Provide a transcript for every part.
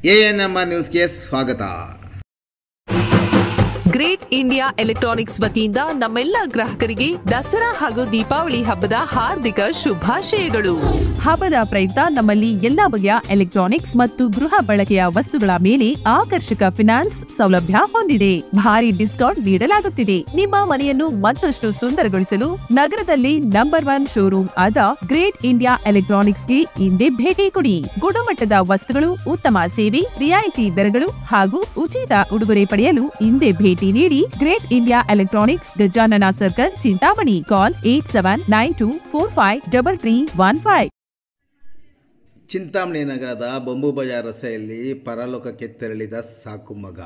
ANMR ನ್ಯೂಸ್ಗೆ ಸ್ವಾಗತ. Great India electronics ವತಿಯಿಂದ ನಮ್ಮೆಲ್ಲ ಗ್ರಾಹಕರಿಗೆ ದಸರಾ ಹಾಗೂ ದೀಪಾವಳಿ ಹಬ್ಬದ ಹಾರ್ದಿಕ ಶುಭಾಶಯಗಳು. ಹಬ್ಬದ ಪ್ರಯುಕ್ತ ನಮ್ಮಲ್ಲಿ ಎಲ್ಲಾ ಬಗೆಯ ಎಲೆಕ್ಟ್ರಾನಿಕ್ಸ್ ಮತ್ತು ಗೃಹ ಬಳಕೆಯ ವಸ್ತುಗಳ ಮೇಲೆ ಆಕರ್ಷಕ ಫಿನಾನ್ಸ್ ಸೌಲಭ್ಯ ಹೊಂದಿದೆ. ಭಾರಿ ಡಿಸ್ಕೌಂಟ್ ನೀಡಲಾಗುತ್ತಿದೆ. ನಿಮ್ಮ ಮನೆಯನ್ನು ಮತ್ತಷ್ಟು ಸುಂದರಗೊಳಿಸಲು ನಗರದಲ್ಲಿ ನಂಬರ್ 1 ಶೋರೂಮ್ ಆದ ಗ್ರೇಟ್ ಇಂಡಿಯಾ ಎಲೆಕ್ಟ್ರಾನಿಕ್ಸ್ಗೆ ಇಂದೇ ಭೇಟಿ ಕೊಡಿ. ಗುಣಮಟ್ಟದ ವಸ್ತುಗಳು, ಉತ್ತಮ ಸೇವೆ, ರಿಯಾಯಿತಿ ದರಗಳು ಹಾಗೂ ಉಚಿತ ಉಡುಗೊರೆ ಪಡೆಯಲು ಇಂದೇ ಭೇಟಿ ನೀಡಿ. Great India electronics, Gajanana circle, Chintamani. Call 8792453315. Chintamani ನಗರದ ಬಂಬು ಬಜಾರ್ ರಸ್ತೆಯಲ್ಲಿ ಪರಲೋಕಕ್ಕೆ ತೆರಳಿದ ಸಾಕು ಮಗ.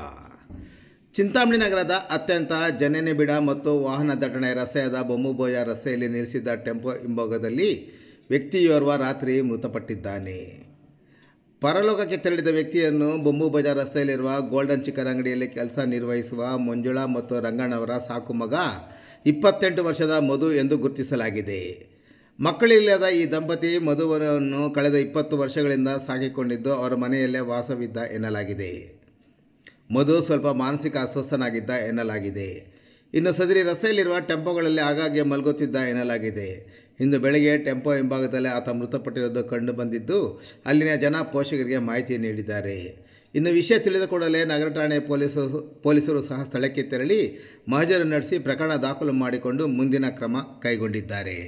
ಚಿಂತಾಮಣಿ ನಗರದ ಅತ್ಯಂತ ಜನನಿಬಿಡ ಮತ್ತು ವಾಹನ ದಟ್ಟಣೆ ರಸ್ತೆಯಾದ ಬಂಬು ಬಜಾರ್ ರಸ್ತೆಯಲ್ಲಿ ನಿಲ್ಲಿಸಿದ್ದ ಟೆಂಪೋ ಹಿಂಭಾಗದಲ್ಲಿ ವ್ಯಕ್ತಿಯೋರ್ವ ರಾತ್ರಿ ಮೃತಪಟ್ಟಿದ್ದಾನೆ. ಪರಲೋಕಕ್ಕೆ ತೆರಳಿದ ವ್ಯಕ್ತಿಯನ್ನು ಬಂಬು ಬಜಾರ್ ರಸ್ತೆಯಲ್ಲಿರುವ ಗೋಲ್ಡನ್ ಚಿಕನ್ ಅಂಗಡಿಯಲ್ಲಿ ಕೆಲಸ ನಿರ್ವಹಿಸುವ ಮಂಜುಳಾ ಮತ್ತು ರಂಗಣ್ಣವರ ಸಾಕು ಮಗ 28 ವರ್ಷದ ಮಧು ಎಂದು ಗುರುತಿಸಲಾಗಿದೆ. ಮಕ್ಕಳಿಲ್ಲದ ಈ ದಂಪತಿ ಮಧುವನ್ನು ಕಳೆದ 20 ವರ್ಷಗಳಿಂದ ಸಾಕಿಕೊಂಡಿದ್ದು ಅವರ ಮನೆಯಲ್ಲೇ ವಾಸವಿದ್ದ ಎನ್ನಲಾಗಿದೆ. ಮಧು ಸ್ವಲ್ಪ ಮಾನಸಿಕ ಅಸ್ವಸ್ಥನಾಗಿದ್ದ ಎನ್ನಲಾಗಿದೆ. ಇನ್ನು ಸದರಿ ರಸ್ತೆಯಲ್ಲಿರುವ ಟೆಂಪೋಗಳಲ್ಲಿ ಆಗಾಗ್ಗೆ ಮಲಗುತ್ತಿದ್ದ ಎನ್ನಲಾಗಿದೆ. ಇಂದು ಬೆಳಗ್ಗೆ ಟೆಂಪೋ ಹಿಂಭಾಗದಲ್ಲಿ ಆತ ಮೃತಪಟ್ಟಿರುವುದು ಕಂಡು ಬಂದಿದ್ದು ಅಲ್ಲಿನ ಜನ ಪೋಷಕರಿಗೆ ಮಾಹಿತಿ ನೀಡಿದ್ದಾರೆ. ಇನ್ನು ವಿಷಯ ತಿಳಿದ ಕೂಡಲೇ ನಗರ ಠಾಣೆ ಪೊಲೀಸರು ಸಹ ಸ್ಥಳಕ್ಕೆ ತೆರಳಿ ಮಹಜರು ನಡೆಸಿ ಪ್ರಕರಣ ದಾಖಲು ಮಾಡಿಕೊಂಡು ಮುಂದಿನ ಕ್ರಮ ಕೈಗೊಂಡಿದ್ದಾರೆ.